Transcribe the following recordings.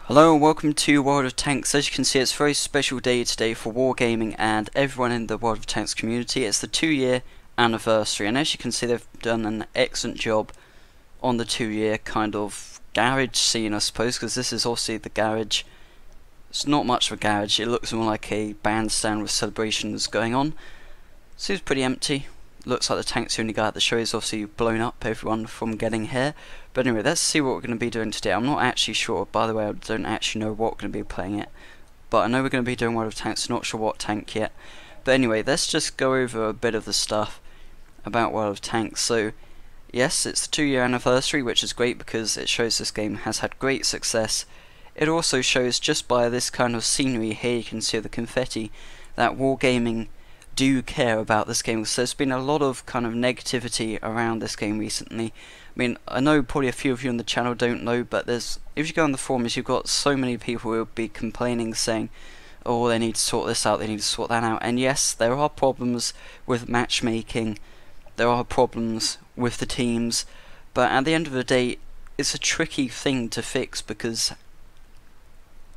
Hello and welcome to World of Tanks. As you can see, it's a very special day today for Wargaming and everyone in the World of Tanks community. It's the 2-year anniversary, and as you can see, they've done an excellent job on the 2-year kind of garage scene, I suppose, because this is obviously the garage. It's not much of a garage, it looks more like a bandstand with celebrations going on. Seems pretty empty. Looks like the tank's the only guy at the show. He's obviously blown up everyone from getting here. But anyway, let's see what we're going to be doing today. I'm not actually sure. By the way, I don't actually know what we're going to be playing it. But I know we're going to be doing World of Tanks. Not sure what tank yet. But anyway, let's just go over a bit of the stuff about World of Tanks. So, yes, it's the 2-year anniversary, which is great because it shows this game has had great success. It also shows, just by this kind of scenery here, you can see the confetti, that Wargaming do care about this game. So there's been a lot of kind of negativity around this game recently. I mean, I know probably a few of you on the channel don't know, but if you go on the forums, you've got so many people who will be complaining, saying, oh, they need to sort this out, they need to sort that out. And yes, there are problems with matchmaking, there are problems with the teams, but at the end of the day, it's a tricky thing to fix, because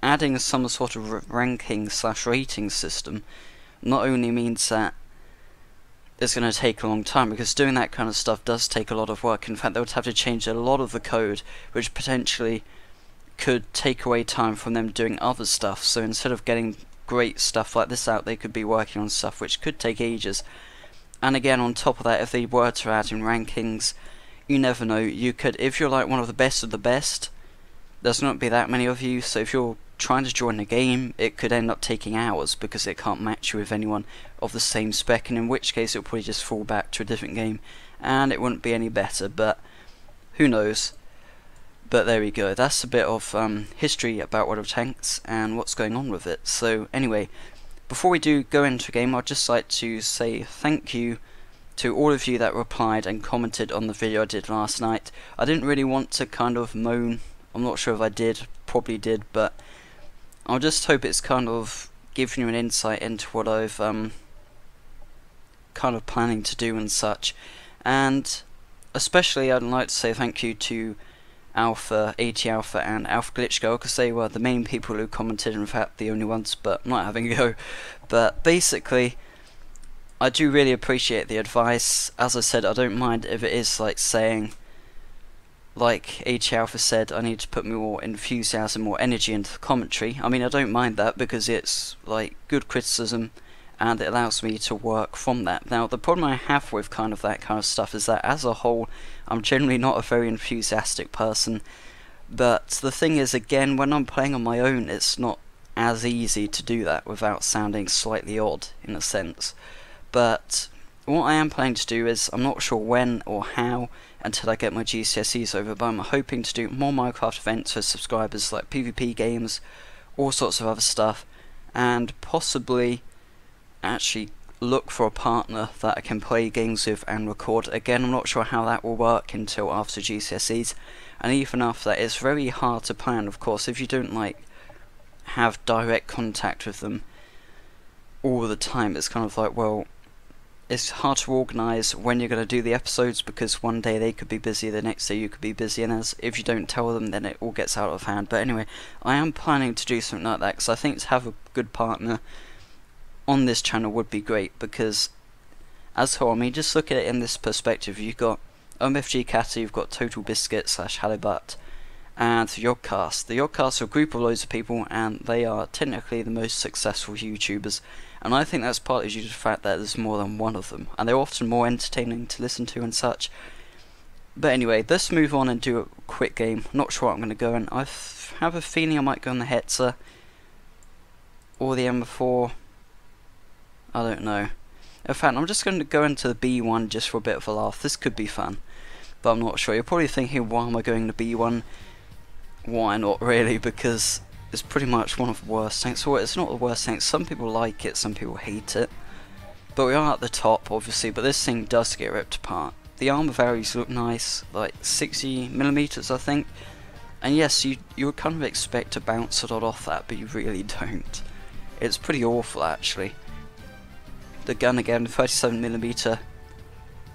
adding some sort of ranking/rating system not only means that it's going to take a long time, because doing that kind of stuff does take a lot of work. In fact, they would have to change a lot of the code, which potentially could take away time from them doing other stuff. So instead of getting great stuff like this out, they could be working on stuff which could take ages. And again, on top of that, if they were to add in rankings, you never know, you could, if you're like one of the best, there's not be that many of you, so if you're trying to join a game, it could end up taking hours because it can't match you with anyone of the same spec, and in which case it'll probably just fall back to a different game and it wouldn't be any better, but who knows. But there we go, that's a bit of history about World of Tanks and what's going on with it. So anyway, before we do go into a game, I'd just like to say thank you to all of you that replied and commented on the video I did last night. I didn't really want to kind of moan, I'm not sure if I did, probably did, but I'll just hope it's kind of giving you an insight into what I've kind of planning to do and such. And especially I'd like to say thank you to Alpha, AT Alpha and Alpha Glitch Girl, because they were the main people who commented, in fact the only ones, but I'm not having a go. But basically, I do really appreciate the advice. As I said, I don't mind if it is like saying, like AT Alpha said, I need to put more enthusiasm, more energy into the commentary. I mean, I don't mind that because it's like good criticism and it allows me to work from that. Now, the problem I have with kind of that kind of stuff is that as a whole, I'm generally not a very enthusiastic person. But the thing is, again, when I'm playing on my own, it's not as easy to do that without sounding slightly odd, in a sense. But what I am planning to do is, I'm not sure when or how until I get my GCSEs over, but I'm hoping to do more Minecraft events for subscribers, like PvP games, all sorts of other stuff, and possibly actually look for a partner that I can play games with and record. Again, I'm not sure how that will work until after GCSEs, and even after that, it's very hard to plan, of course, if you don't like have direct contact with them all the time. It's kind of like, well, it's hard to organise when you're going to do the episodes, because one day they could be busy, the next day you could be busy, and if you don't tell them, then it all gets out of hand. But anyway, I am planning to do something like that, because I think to have a good partner on this channel would be great, because as a whole, I mean, just look at it in this perspective. You've got OMFG Kata, you've got Total Biscuit / Halibut, and the Yogcast. The Yogcast are a group of loads of people, and they are technically the most successful YouTubers. And I think that's partly due to the fact that there's more than one of them, and they're often more entertaining to listen to and such. But anyway, let's move on and do a quick game. Not sure what I'm going to go in. I have a feeling I might go on the Hetzer or the M4. I don't know. In fact, I'm just going to go into the B1 just for a bit of a laugh. This could be fun, but I'm not sure. You're probably thinking, why am I going to B1? Why not really? Because it's pretty much one of the worst tanks. Well, it's not the worst tank. Some people like it, some people hate it. But we are at the top, obviously, but this thing does get ripped apart. The armor values look nice, like 60mm, I think. And yes, you would kind of expect to bounce a lot off that, but you really don't. It's pretty awful, actually. The gun again, 37mm,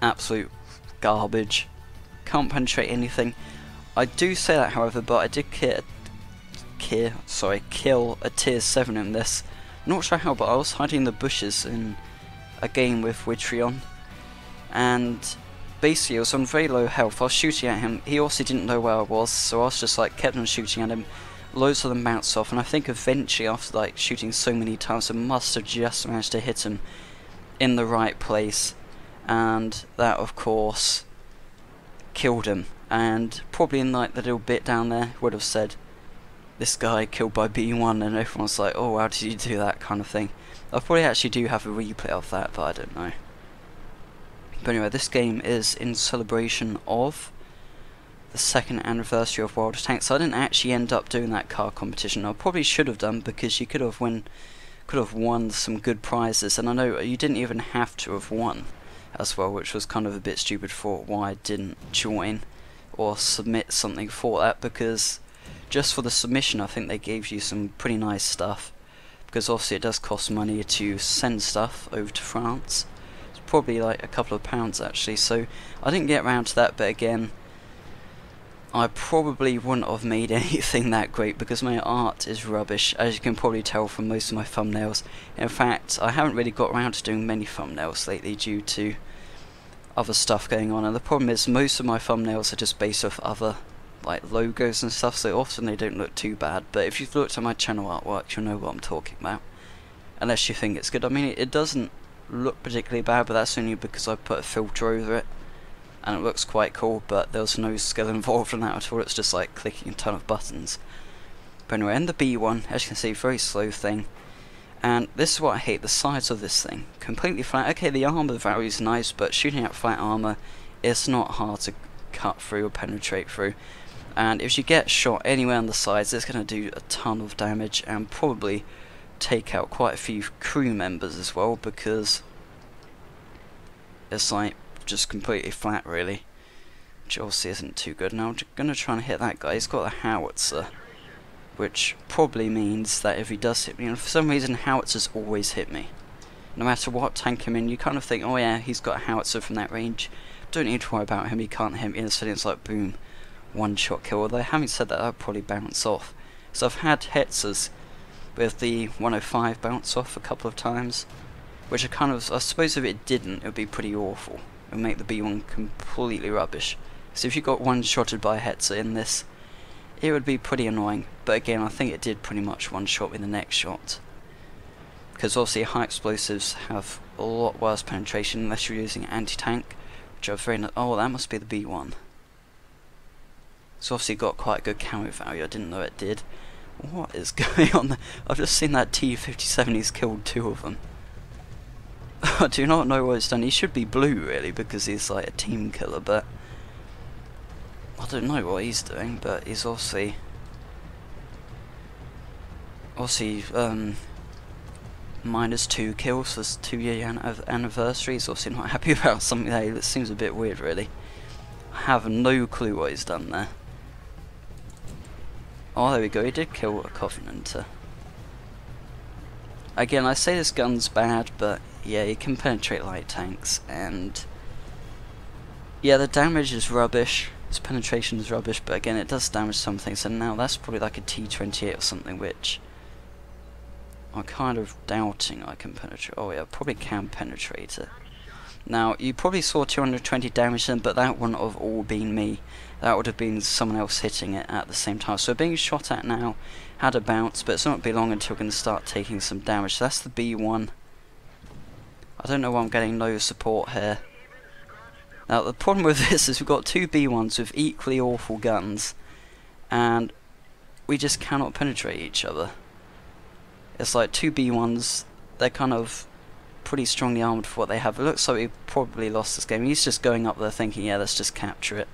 absolute garbage. Can't penetrate anything. I do say that, however, but I did keep kill a tier 7 in this. Not sure how, but I was hiding in the bushes in a game with Witrion, and basically I was on very low health. I was shooting at him, he also didn't know where I was, so I was just like kept on shooting at him. Loads of them bounced off, and I think eventually after like shooting so many times I must have just managed to hit him in the right place, and that of course killed him. And probably in like the little bit down there would have said, this guy killed by B1, and everyone's like, oh, how did you do that, kind of thing. I probably actually do have a replay of that, but I don't know. But anyway, this game is in celebration of the 2nd anniversary of World of Tanks. So I didn't actually end up doing that car competition. I probably should have done, because you could have won some good prizes, and I know you didn't even have to have won as well, which was kind of a bit stupid for why I didn't join or submit something for that, because just for the submission I think they gave you some pretty nice stuff, because obviously it does cost money to send stuff over to France. It's probably like a couple of pounds actually, so I didn't get around to that. But again, I probably wouldn't have made anything that great, because my art is rubbish, as you can probably tell from most of my thumbnails. In fact, I haven't really got around to doing many thumbnails lately due to other stuff going on, and the problem is most of my thumbnails are just based off other like logos and stuff, so often they don't look too bad. But if you've looked at my channel artwork, you'll know what I'm talking about, unless you think it's good. I mean, it doesn't look particularly bad, but that's only because I put a filter over it, and it looks quite cool, but there's no skill involved in that at all. It's just like clicking a ton of buttons. But anyway, in the B1, as you can see, very slow thing. And this is what I hate, the size of this thing. Completely flat. Okay, the armor value is nice, but shooting at flat armor, it's not hard to cut through or penetrate through. And if you get shot anywhere on the sides, it's going to do a ton of damage, and probably take out quite a few crew members as well, because it's like just completely flat really, which obviously isn't too good. Now I'm going to try and hit that guy. He's got a howitzer, which probably means that if he does hit me, and for some reason howitzers always hit me. No matter what tank I'm in, you kind of think, oh yeah, he's got a howitzer from that range, don't need to worry about him, he can't hit me. Instead it's like boom, one shot kill. Although having said that, I'd probably bounce off. So I've had hetzers with the 105 bounce off a couple of times, which I suppose if it didn't, it would be pretty awful. It would make the B1 completely rubbish. So if you got one-shotted by a hetzer in this, it would be pretty annoying. But again, I think it did pretty much one-shot with the next shot, because obviously high explosives have a lot worse penetration unless you're using anti-tank, which I've very oh, that must be the B1. It's obviously got quite a good camo value. I didn't know it did. What is going on there? I've just seen that T-57, he's killed 2 of them. I do not know what it's done. He should be blue really, because he's like a team killer, but I don't know what he's doing. But he's obviously -2 kills for his 2-year anniversary. He's obviously not happy about something there. It seems a bit weird really. I have no clue what he's done there. Oh, there we go, he did kill a Covenanter. Again, I say this gun's bad, but yeah, you can penetrate light tanks, and yeah, the damage is rubbish, its penetration is rubbish, but again, it does damage some things, and now that's probably like a T-28 or something, which I'm kind of doubting I can penetrate. Oh yeah, I probably can penetrate it. Now, you probably saw 220 damage then, but that wouldn't have all been me. That would have been someone else hitting it at the same time. So being shot at now had a bounce, but it's not going to be long until we're going to start taking some damage. So that's the B1. I don't know why I'm getting no support here. Now, the problem with this is we've got 2 B1s with equally awful guns, and we just cannot penetrate each other. It's like 2 B1s, they're kind of pretty strongly armoured for what they have. It looks like we probably lost this game. He's just going up there thinking, yeah, let's just capture it,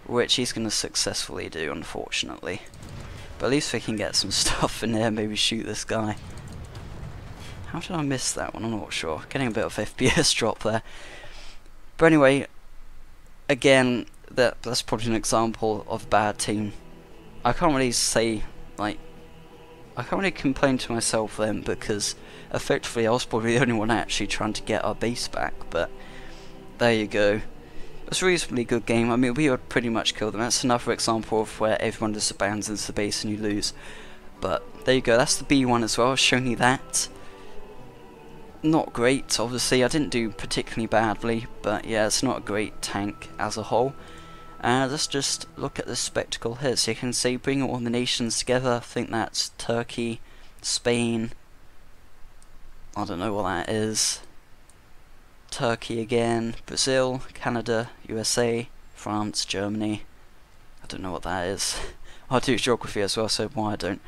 which he's going to successfully do, unfortunately. But at least we can get some stuff in there, maybe shoot this guy. How did I miss that one? I'm not sure. Getting a bit of FPS drop there. But anyway, again, that's probably an example of a bad team. I can't really say, like, I can't really complain to myself then, because effectively I was probably the only one actually trying to get our base back, but there you go. It was a reasonably good game. I mean, we would pretty much kill them. That's another example of where everyone just abandons the base and you lose. But there you go, that's the B1 as well, showing you that. Not great, obviously, I didn't do particularly badly, but yeah, it's not a great tank as a whole. Let's just look at the spectacle here. So you can see, bring all the nations together. I think that's Turkey, Spain, I don't know what that is, Turkey again, Brazil, Canada, USA, France, Germany. I don't know what that is. I do geography as well, so why I don't.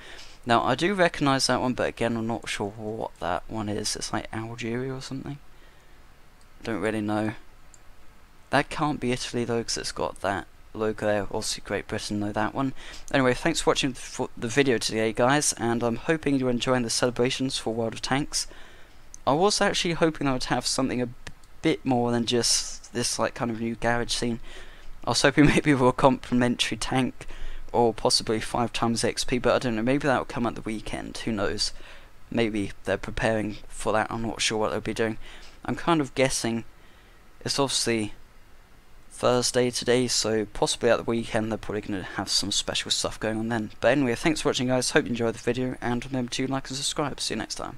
Now, I do recognise that one, but again, I'm not sure what that one is. It's like Algeria or something. I don't really know. That can't be Italy though, because it's got that logo there. Also Great Britain, though, that one. Anyway, thanks for watching the video today, guys, and I'm hoping you're enjoying the celebrations for World of Tanks. I was actually hoping I would have something a bit more than just this like kind of new garage scene. I was hoping maybe with a complimentary tank, or possibly 5 times XP, but I don't know, maybe that will come at the weekend, who knows. Maybe they're preparing for that, I'm not sure what they'll be doing. I'm kind of guessing, it's obviously Thursday today, so possibly at the weekend they're probably going to have some special stuff going on then. But anyway, thanks for watching, guys, hope you enjoyed the video, and remember to like and subscribe. See you next time.